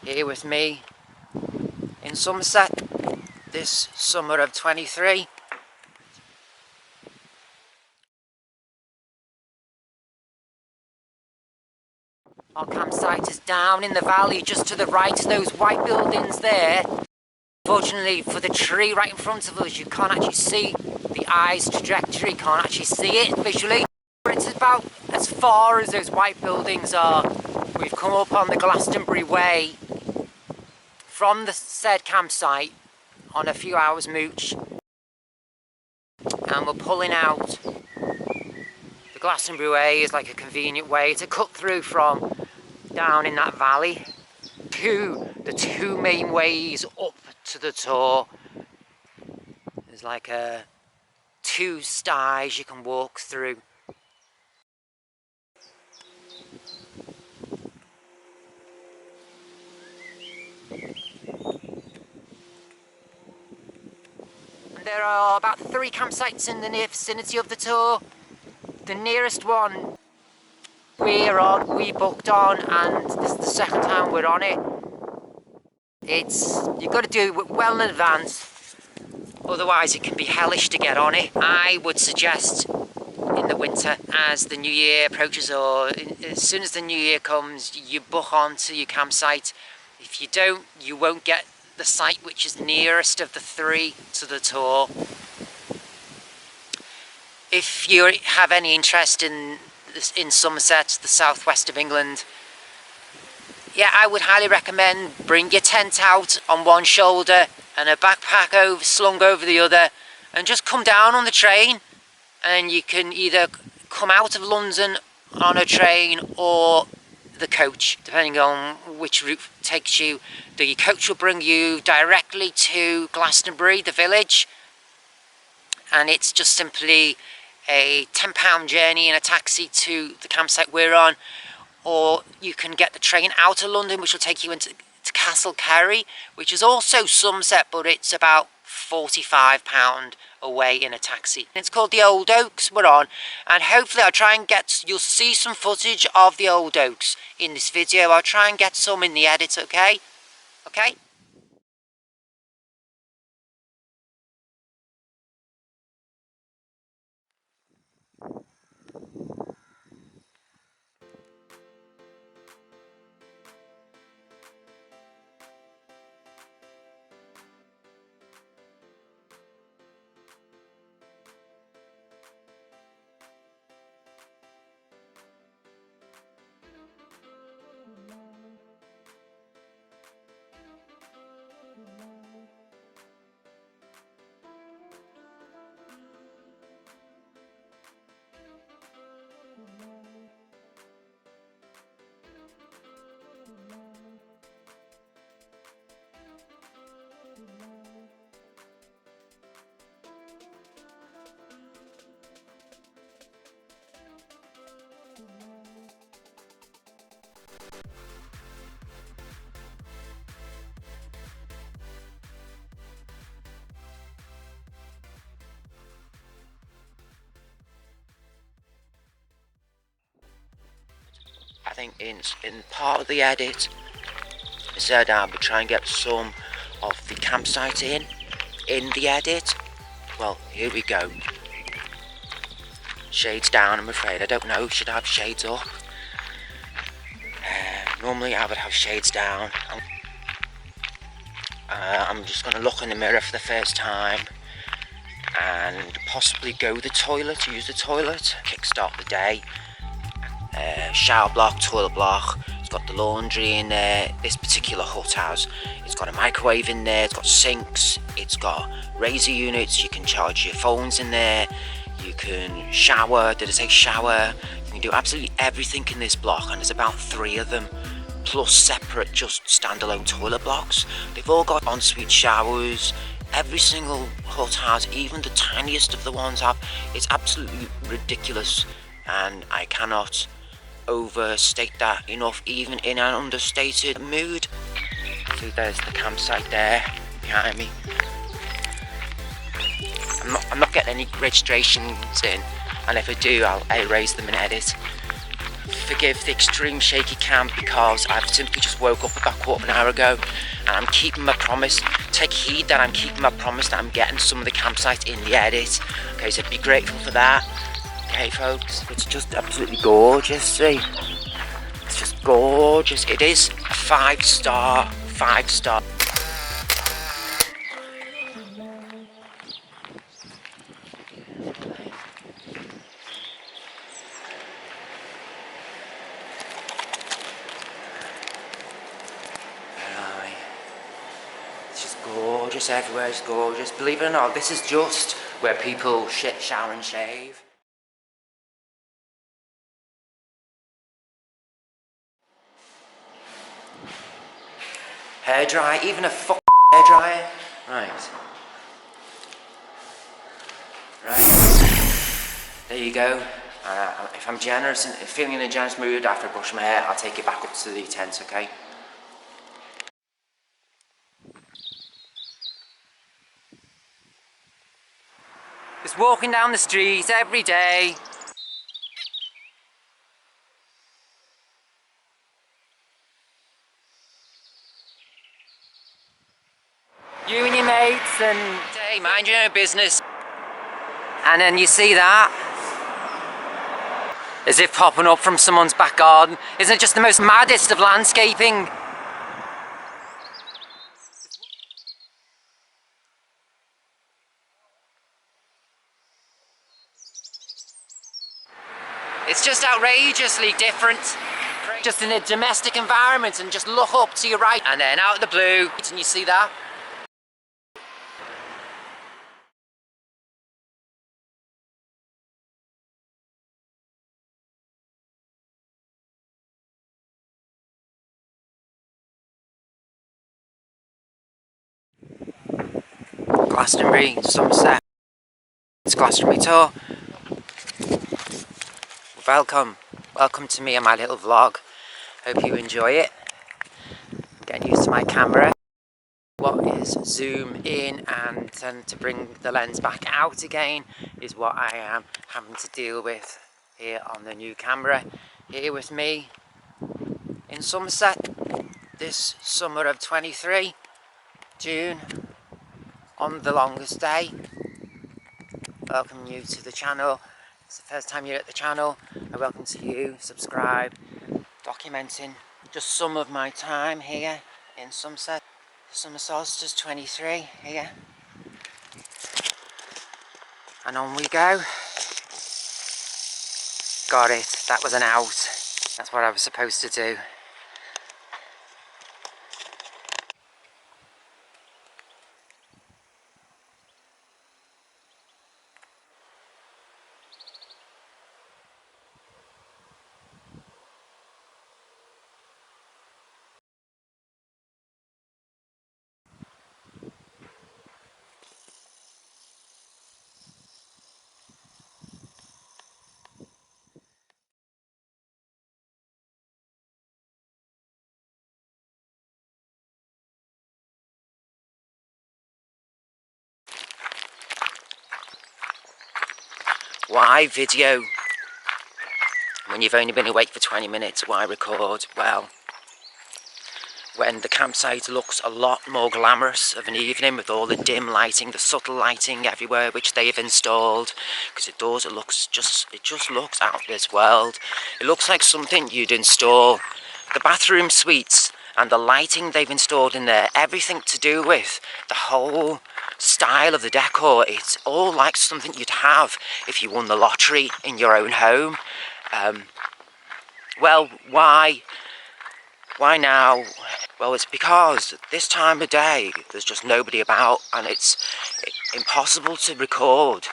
here with me in Somerset this summer of 23. Our campsite is down in the valley just to the right of those white buildings there. Fortunately for the tree right in front of us, you can't actually see the eye's trajectory, can't actually see it visually. But it's about as far as those white buildings are. We've come up on the Glastonbury Way from the said campsite on a few hours mooch, and we're pulling out. The Glastonbury Way is like a convenient way to cut through from down in that valley to the two main ways up to the tour. There's like two styes you can walk through. And there are about 3 campsites in the near vicinity of the tour. The nearest one we booked on, and this is the second time we're on it. You've got to do it well in advance, otherwise it can be hellish to get on it. I would suggest in the winter, as the new year approaches, or as soon as the new year comes, you book onto your campsite. If you don't, you won't get the site which is nearest of the 3 to the tour. If you have any interest in Somerset, the southwest of England, yeah, I would highly recommend bring your tent out on one shoulder and a backpack slung over the other, and just come down on the train. And you can either come out of London on a train or the coach, depending on which route takes you. The coach will bring you directly to Glastonbury, the village, and it's just simply a £10 journey in a taxi to the campsite we're on. Or you can get the train out of London, which will take you to Castle Kerry, which is also Somerset, but it's about £45 away in a taxi. It's called the Old Oaks we're on, and hopefully you'll see some footage of the Old Oaks in this video. I'll try and get some in the edit, okay? Okay? I think in part of the edit, I said I would try and get some of the campsite in the edit. Well, here we go. Shades down, I'm afraid. I don't know, should I have shades up? Normally I would have shades down. I'm just going to look in the mirror for the first time and possibly use the toilet, kickstart the day. Shower block, toilet block. It's got the laundry in there. This particular hut has. It's got a microwave in there. It's got sinks. It's got razor units. You can charge your phones in there. You can shower. Did I say shower? You can do absolutely everything in this block, and there's about 3 of them, plus separate, just standalone toilet blocks. They've all got ensuite showers. Every single hut has, even the tiniest of the ones have. It's absolutely ridiculous, and I cannot overstate that enough, even in an understated mood. So there's the campsite there behind me. I'm not getting any registrations in, and if I do, I'll erase them and edit. forgive the extreme shaky cam because I've simply just woke up about a quarter of an hour ago and I'm keeping my promise. Take heed that I'm keeping my promise that I'm getting some of the campsite in the edit. Okay, so be grateful for that. Okay folks, it's just absolutely gorgeous, see? It's just gorgeous. It is a 5-star, 5-star. It's just gorgeous everywhere, it's gorgeous. Believe it or not, this is just where people shit, shower and shave. Hairdryer, even a hairdryer. Right. There you go. If I'm generous and feeling in a generous mood after I brush my hair, I'll take it back up to the tent, okay? Just walking down the street every day. You and your mates and hey, mind your own business. And then you see that as if popping up from someone's back garden. Isn't it just the most maddest of landscaping? It's just outrageously different. Just in a domestic environment, and just look up to your right and then out of the blue and you see that. Glastonbury, Somerset. It's Glastonbury tour. Welcome to me and my little vlog. Hope you enjoy it. I'm getting used to my camera. What is zoom in and to bring the lens back out again is what I am having to deal with here on the new camera. Here with me in Somerset this summer of 23, June, on the longest day. Welcome you to the channel. It's the first time you're at the channel. I welcome to you, subscribe, documenting just some of my time here in Somerset. Summer solstice 23 here. And on we go. Got it, that was an out. That's what I was supposed to do. Why video when you've only been awake for 20 minutes? Why record? Well, when the campsite looks a lot more glamorous of an evening with all the dim lighting, the subtle lighting everywhere which they've installed, because it does, it just looks out of this world. It looks like something you'd install. The bathroom suites and the lighting they've installed in there, everything to do with the whole style of the decor, it's all like something you'd have if you won the lottery in your own home. Well, why now? Well, it's because this time of day there's just nobody about, and it's impossible to record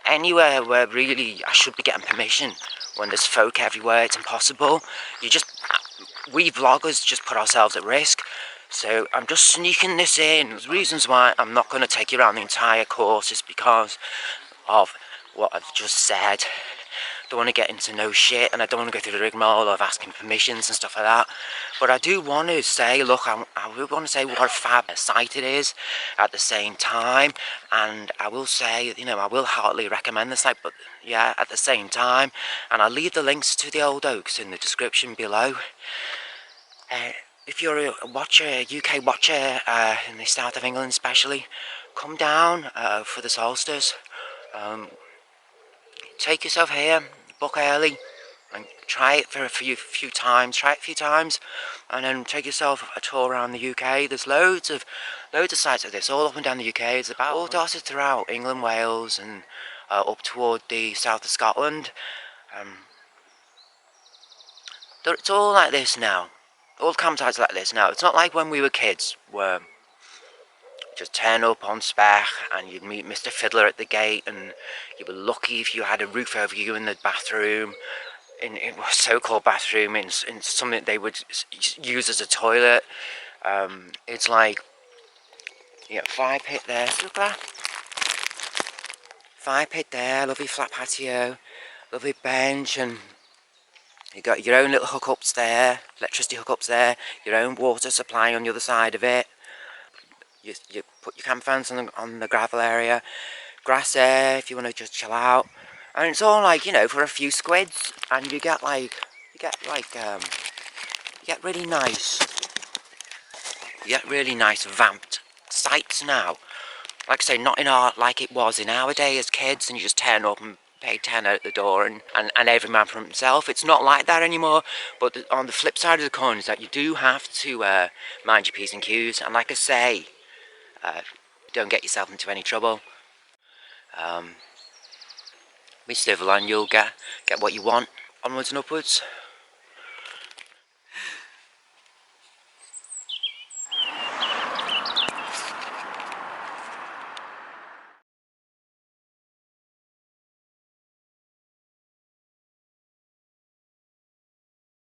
anywhere where really I should be getting permission. When there's folk everywhere, it's impossible. We vloggers just put ourselves at risk. So I'm just sneaking this in. There's reasons why I'm not going to take you around the entire course is because of what I've just said. don't want to get into no shit, and I don't want to go through the rigmarole of asking permissions and stuff like that. But I do want to say, look, I will want to say what a fab site it is at the same time, and I will say, you know, I will heartily recommend the site, but yeah, at the same time, and I'll leave the links to the Old Oaks in the description below. If you're a watcher, a UK watcher in the south of England especially, come down for the solstice. Take yourself here, book early, and try it for a few times. Try it a few times, and then take yourself a tour around the UK. There's loads of sites like this all up and down the UK. It's about all dotted throughout England, Wales, and up toward the south of Scotland. It's all like this now. All campsites like this now. It's not like when we were kids, where just turn up on spec and you'd meet Mr. Fiddler at the gate, and you were lucky if you had a roof over you in the bathroom, in a so-called bathroom, in something they would use as a toilet. It's like, yeah, fire pit there. Look at that. Fire pit there, lovely flat patio, lovely bench, and you got your own little hookups there, electricity hookups there, your own water supply on the other side of it. You put your camp fans on the gravel area, grass there if you want to just chill out, and it's all like, you know, for a few squids, and you get really nice vamped sites now. Like I say, not in our like it was in our day as kids, and you just turn up and pay 10 out the door and every man for himself. It's not like that anymore. But on the flip side of the coin is that you do have to mind your P's and Q's, and like I say, don't get yourself into any trouble. Be civil and you'll get what you want, onwards and upwards.